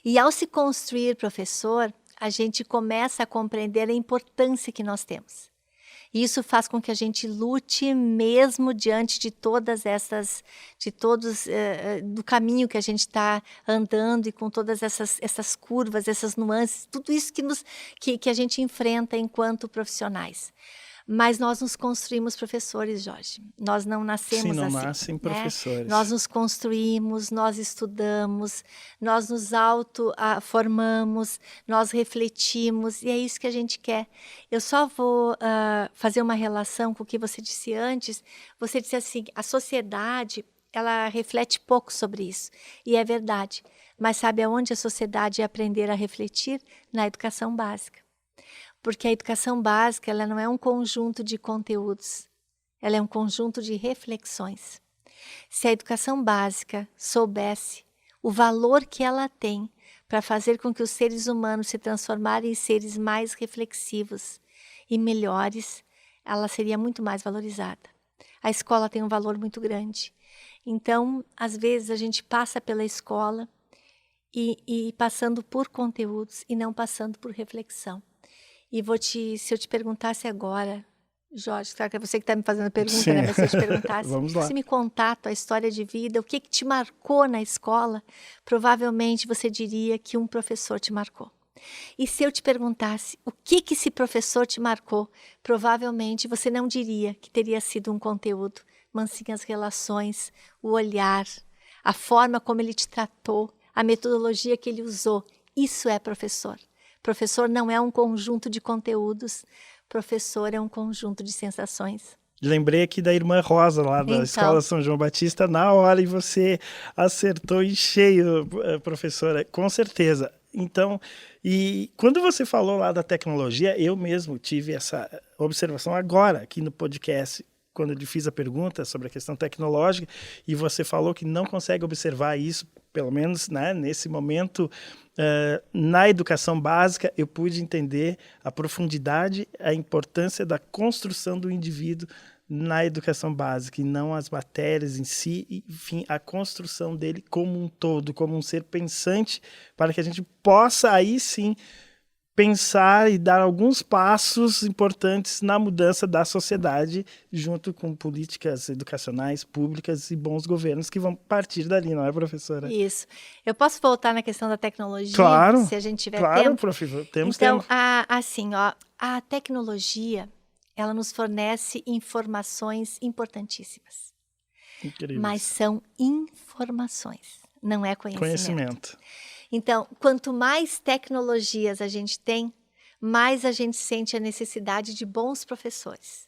E ao se construir professor, a gente começa a compreender a importância que nós temos. E isso faz com que a gente lute mesmo diante de todas essas, do caminho que a gente está andando e com todas essas curvas, essas nuances, tudo isso que a gente enfrenta enquanto profissionais. Mas nós nos construímos professores, Jorge. Nós não nascemos assim. Sim, não nascem professores. Nós nos construímos, nós estudamos, nós nos auto-formamos, nós refletimos, e é isso que a gente quer. Eu só vou fazer uma relação com o que você disse antes. Você disse assim, a sociedade, ela reflete pouco sobre isso. E é verdade. Mas sabe aonde a sociedade ia aprender a refletir? Na educação básica. Porque a educação básica, ela não é um conjunto de conteúdos, ela é um conjunto de reflexões. Se a educação básica soubesse o valor que ela tem para fazer com que os seres humanos se transformarem em seres mais reflexivos e melhores, ela seria muito mais valorizada. A escola tem um valor muito grande. Então, às vezes, a gente passa pela escola e passando por conteúdos e não passando por reflexão. E se eu te perguntasse agora, Jorge, claro que é você que está me fazendo a pergunta, Sim. né? Mas se eu te perguntasse, Vamos lá. você me contar a tua história de vida, o que te marcou na escola, provavelmente você diria que um professor te marcou. E se eu te perguntasse o que esse professor te marcou, provavelmente você não diria que teria sido um conteúdo, mas sim as relações, o olhar, a forma como ele te tratou, a metodologia que ele usou. Isso é professor. Professor não é um conjunto de conteúdos, professor é um conjunto de sensações. Lembrei aqui da irmã Rosa, lá da Então. Escola São João Batista, na hora, e você acertou em cheio, professora, com certeza. Então, e quando você falou lá da tecnologia, eu mesmo tive essa observação agora, aqui no podcast, quando eu lhe fiz a pergunta sobre a questão tecnológica, e você falou que não consegue observar isso, pelo menos, né, nesse momento, na educação básica, eu pude entender a profundidade, a importância da construção do indivíduo na educação básica, e não as matérias em si, e, enfim, a construção dele como um todo, como um ser pensante, para que a gente possa aí sim pensar e dar alguns passos importantes na mudança da sociedade, junto com políticas educacionais, públicas e bons governos que vão partir dali, não é, professora? Isso. Eu posso voltar na questão da tecnologia, Claro, se a gente tiver claro, tempo? professor, temos Então, tempo. assim, ó, a tecnologia, ela nos fornece informações importantíssimas, Incrível. mas são informações, não é conhecimento. Então, quanto mais tecnologias a gente tem, mais a gente sente a necessidade de bons professores.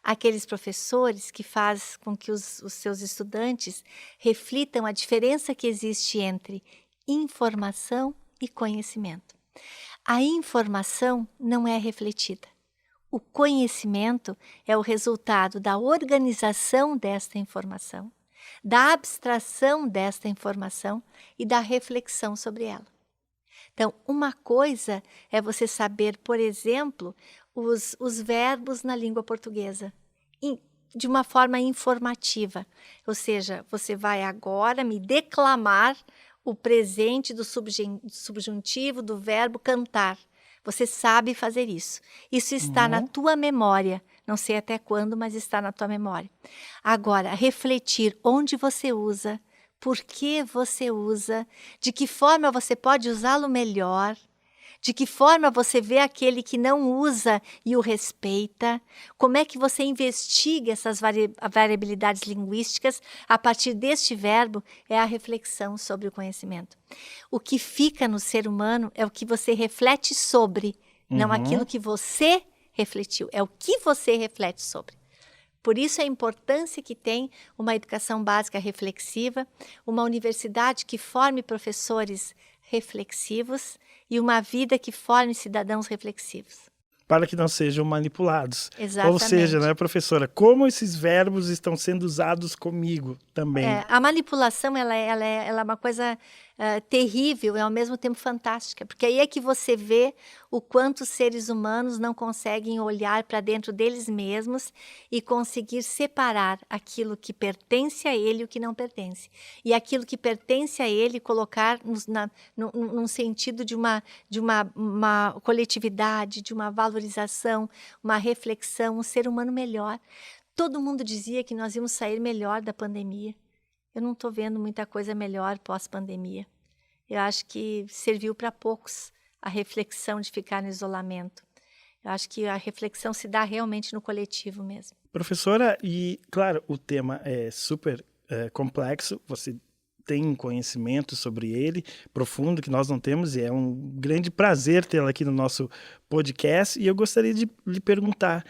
Aqueles professores que fazem com que os seus estudantes reflitam a diferença que existe entre informação e conhecimento. A informação não é refletida. O conhecimento é o resultado da organização desta informação, da abstração desta informação e da reflexão sobre ela. Então, uma coisa é você saber, por exemplo, os verbos na língua portuguesa, de uma forma informativa. Ou seja, você vai agora me declamar o presente do subjuntivo do verbo cantar. Você sabe fazer isso. Isso está na tua memória. Não sei até quando, mas está na tua memória. Agora, refletir onde você usa, por que você usa, de que forma você pode usá-lo melhor, de que forma você vê aquele que não usa e o respeita, como é que você investiga essas variabilidades linguísticas a partir deste verbo, é a reflexão sobre o conhecimento. O que fica no ser humano é o que você reflete sobre, não aquilo que você refletiu, é o que você reflete sobre. Por isso a importância que tem uma educação básica reflexiva, uma universidade que forme professores reflexivos e uma vida que forme cidadãos reflexivos. Para que não sejam manipulados. Exatamente. Ou seja, né, professora, como esses verbos estão sendo usados comigo também. A manipulação ela é uma coisa terrível e ao mesmo tempo fantástica, porque aí é que você vê o quanto os seres humanos não conseguem olhar para dentro deles mesmos e conseguir separar aquilo que pertence a ele e o que não pertence. E aquilo que pertence a ele colocar num sentido de uma coletividade, de uma valorização, uma reflexão, um ser humano melhor. Todo mundo dizia que nós íamos sair melhor da pandemia. Eu não estou vendo muita coisa melhor pós-pandemia. Eu acho que serviu para poucos a reflexão de ficar no isolamento. Eu acho que a reflexão se dá realmente no coletivo mesmo. Professora, e claro, o tema é super complexo, você tem um conhecimento sobre ele profundo que nós não temos, e é um grande prazer tê-la aqui no nosso podcast. E eu gostaria de lhe perguntar,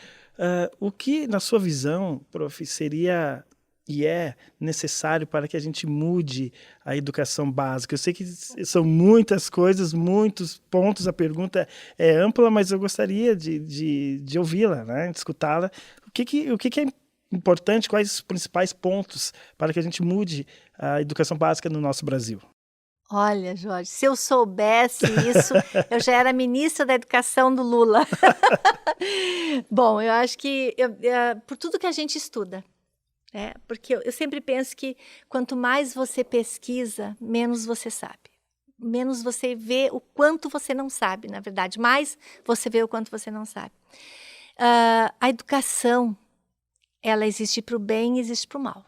o que, na sua visão, prof, seria e é necessário para que a gente mude a educação básica? Eu sei que são muitas coisas, muitos pontos, a pergunta é ampla, mas eu gostaria de ouvi-la, né, de escutá-la. O que é importante, quais os principais pontos para que a gente mude a educação básica no nosso Brasil? Olha, Jorge, se eu soubesse isso, eu já era ministra da Educação do Lula. Bom, eu acho que por tudo que a gente estuda, porque eu sempre penso que quanto mais você pesquisa, menos você sabe. Menos você vê o quanto você não sabe, na verdade. Mais você vê o quanto você não sabe. A educação, ela existe para o bem e existe para o mal.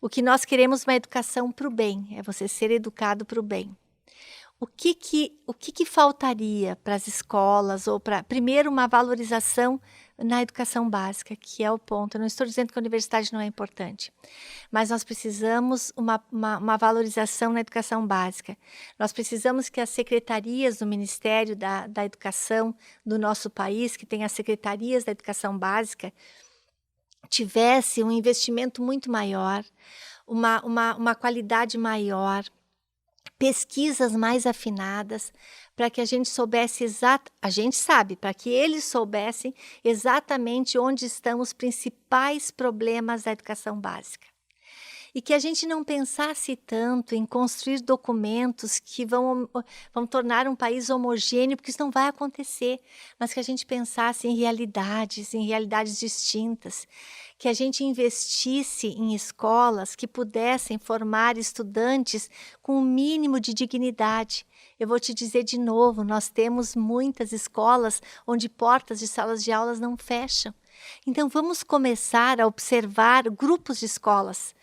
O que nós queremos é uma educação para o bem, é você ser educado para o bem. o que faltaria para as escolas ou para, primeiro, uma valorização na educação básica, que é o ponto. Eu não estou dizendo que a universidade não é importante, mas nós precisamos uma valorização na educação básica. Nós precisamos que as secretarias do Ministério da Educação do nosso país, que tem as secretarias da educação básica, tivesse um investimento muito maior, uma qualidade maior, pesquisas mais afinadas, para que a gente soubesse a gente sabe, para que eles soubessem exatamente onde estão os principais problemas da educação básica. E que a gente não pensasse tanto em construir documentos que vão tornar um país homogêneo, porque isso não vai acontecer, mas que a gente pensasse em realidades distintas, que a gente investisse em escolas que pudessem formar estudantes com o mínimo de dignidade. Eu vou te dizer de novo, nós temos muitas escolas onde portas de salas de aulas não fecham. Então, vamos começar a observar grupos de escolas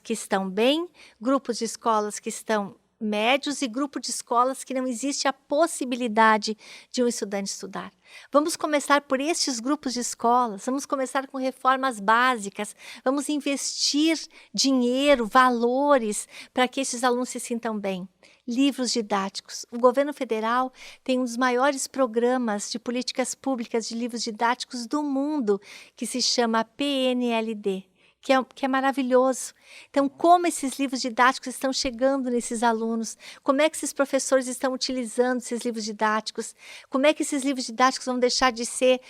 que estão bem, grupos de escolas que estão médios e grupo de escolas que não existe a possibilidade de um estudante estudar. Vamos começar por estes grupos de escolas, vamos começar com reformas básicas, vamos investir dinheiro, valores para que esses alunos se sintam bem. Livros didáticos. O governo federal tem um dos maiores programas de políticas públicas de livros didáticos do mundo, que se chama PNLD. Que é maravilhoso. Então, como esses livros didáticos estão chegando nesses alunos? Como é que esses professores estão utilizando esses livros didáticos? Como é que esses livros didáticos vão deixar de ser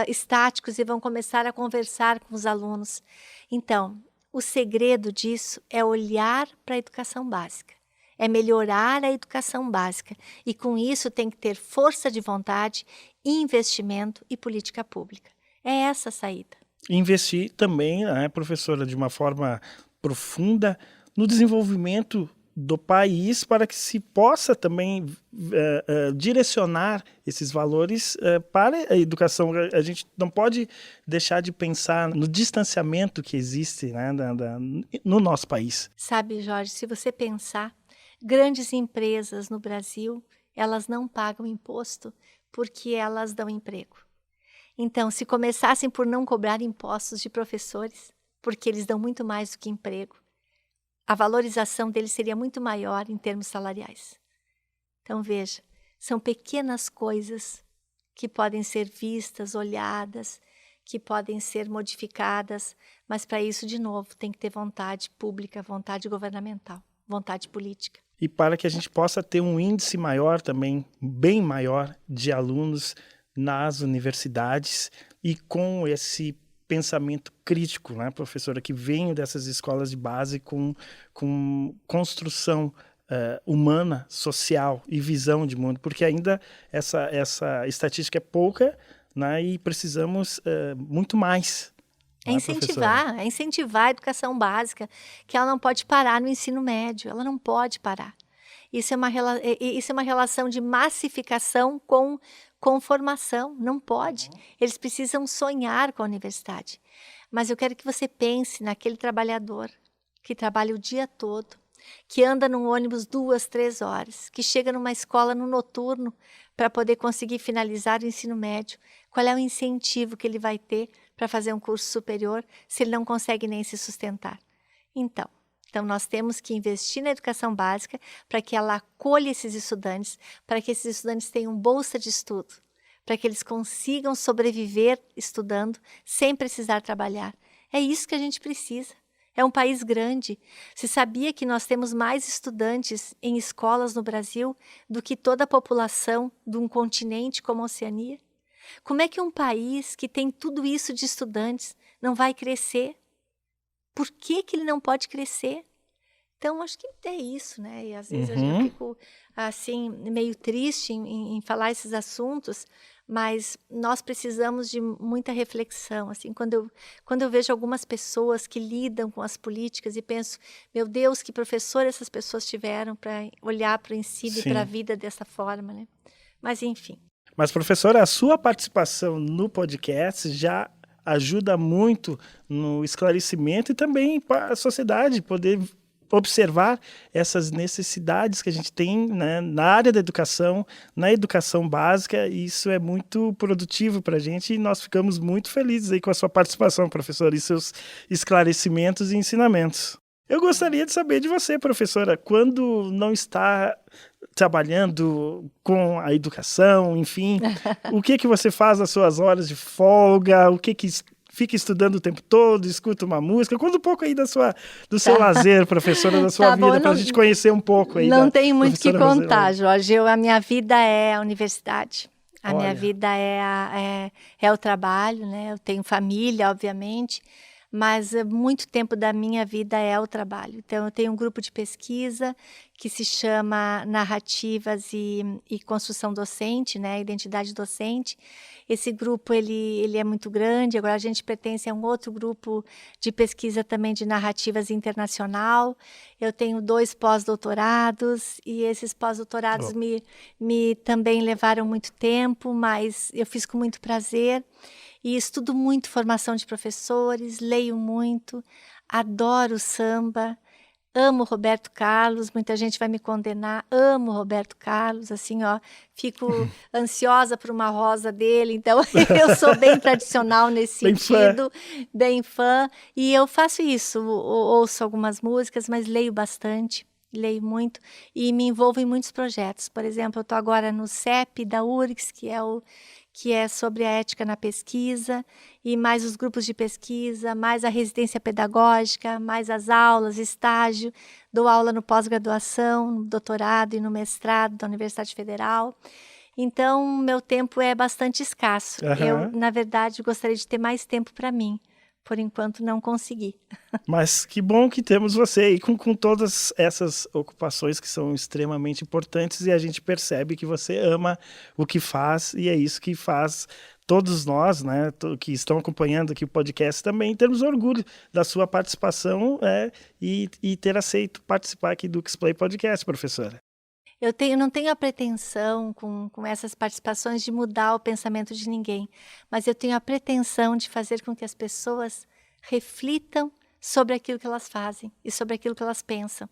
estáticos e vão começar a conversar com os alunos? Então, o segredo disso é olhar para a educação básica, é melhorar a educação básica e com isso tem que ter força de vontade, investimento e política pública. É essa a saída. Investir também, né, professora, de uma forma profunda no desenvolvimento do país para que se possa também direcionar esses valores para a educação. A gente não pode deixar de pensar no distanciamento que existe, né, no nosso país. Sabe, Jorge, se você pensar, grandes empresas no Brasil, elas não pagam imposto porque elas dão emprego. Então, se começassem por não cobrar impostos de professores, porque eles dão muito mais do que emprego, a valorização deles seria muito maior em termos salariais. Então, veja, são pequenas coisas que podem ser vistas, olhadas, que podem ser modificadas, mas para isso, de novo, tem que ter vontade pública, vontade governamental, vontade política. E para que a gente possa ter um índice maior também, bem maior, de alunos nas universidades e com esse pensamento crítico, né, professora, que vem dessas escolas de base com construção humana, social e visão de mundo, porque ainda essa estatística é pouca, né, e precisamos muito mais. É incentivar a educação básica, que ela não pode parar no ensino médio, ela não pode parar. Isso é uma relação de massificação com formação, não pode. Eles precisam sonhar com a universidade. Mas eu quero que você pense naquele trabalhador que trabalha o dia todo, que anda num ônibus 2, 3 horas, que chega numa escola no noturno para poder conseguir finalizar o ensino médio. Qual é o incentivo que ele vai ter para fazer um curso superior se ele não consegue nem se sustentar? Então, nós temos que investir na educação básica para que ela acolha esses estudantes, para que esses estudantes tenham bolsa de estudo, para que eles consigam sobreviver estudando sem precisar trabalhar. É isso que a gente precisa. É um país grande. Você sabia que nós temos mais estudantes em escolas no Brasil do que toda a população de um continente como a Oceania? Como é que um país que tem tudo isso de estudantes não vai crescer? Por que ele não pode crescer? Então, acho que é isso, né? E às vezes eu fico assim, meio triste em falar esses assuntos, mas nós precisamos de muita reflexão. Assim, quando eu vejo algumas pessoas que lidam com as políticas e penso, meu Deus, que professor essas pessoas tiveram para olhar para o ensino e para a vida dessa forma, né? Mas, enfim. Mas, professora, a sua participação no podcast já ajuda muito no esclarecimento e também para a sociedade poder observar essas necessidades que a gente tem, né, na área da educação, na educação básica, e isso é muito produtivo para a gente e nós ficamos muito felizes aí com a sua participação, professora, e seus esclarecimentos e ensinamentos. Eu gostaria de saber de você, professora, quando não está trabalhando com a educação, enfim, o que você faz nas suas horas de folga, o que fica estudando o tempo todo, escuta uma música? Conta um pouco aí do seu lazer, professora, da sua vida, para a gente conhecer um pouco aí. Não tenho muito o que contar, Jorge. A minha vida é a universidade. A minha vida é o trabalho, né? Eu tenho família, obviamente, mas muito tempo da minha vida é o trabalho. Então, eu tenho um grupo de pesquisa que se chama Narrativas e Construção Docente, né? Identidade Docente. Esse grupo, ele é muito grande. Agora, a gente pertence a um outro grupo de pesquisa também de narrativas internacional. Eu tenho 2 pós-doutorados e esses pós-doutorados me também levaram muito tempo, mas eu fiz com muito prazer. E estudo muito formação de professores, leio muito, adoro samba, amo Roberto Carlos, muita gente vai me condenar, amo Roberto Carlos, assim, ó, fico ansiosa por uma rosa dele, então eu sou bem tradicional nesse sentido, bem fã, e eu faço isso, ouço algumas músicas, mas leio bastante. Leio muito e me envolvo em muitos projetos. Por exemplo, eu estou agora no CEP da URGS, que é sobre a ética na pesquisa, e mais os grupos de pesquisa, mais a residência pedagógica, mais as aulas, estágio. Dou aula no pós-graduação, no doutorado e no mestrado da Universidade Federal. Então, meu tempo é bastante escasso. Eu, na verdade, gostaria de ter mais tempo para mim. Por enquanto, não consegui. Mas que bom que temos você aí com todas essas ocupações que são extremamente importantes e a gente percebe que você ama o que faz e é isso que faz todos nós, né, que estão acompanhando aqui o podcast também, termos orgulho da sua participação e ter aceito participar aqui do UX Play Podcast, professora. Eu não tenho a pretensão com essas participações de mudar o pensamento de ninguém, mas eu tenho a pretensão de fazer com que as pessoas reflitam sobre aquilo que elas fazem e sobre aquilo que elas pensam,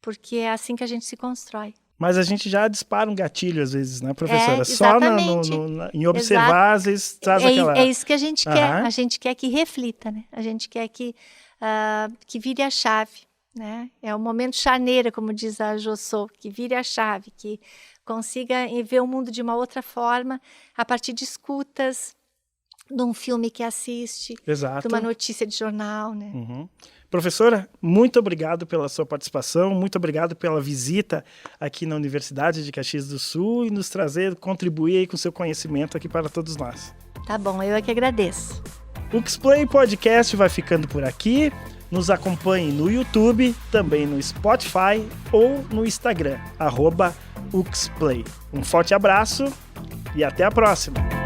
porque é assim que a gente se constrói. Mas a gente já dispara um gatilho às vezes, né, professora? Exatamente. Só em observar, às vezes traz aquela... É isso que a gente quer, a gente quer que reflita, né? A gente quer que vire a chave. Né? É o momento charneira, como diz a Jossô, que vire a chave, que consiga ver o mundo de uma outra forma, a partir de escutas, de um filme que assiste, Exato. de uma notícia de jornal. Né? Professora, muito obrigado pela sua participação, muito obrigado pela visita aqui na Universidade de Caxias do Sul e nos contribuir aí com o seu conhecimento aqui para todos nós. Tá bom, eu é que agradeço. O UX Play Podcast vai ficando por aqui. Nos acompanhe no YouTube, também no Spotify ou no Instagram, @UXPlay. Um forte abraço e até a próxima!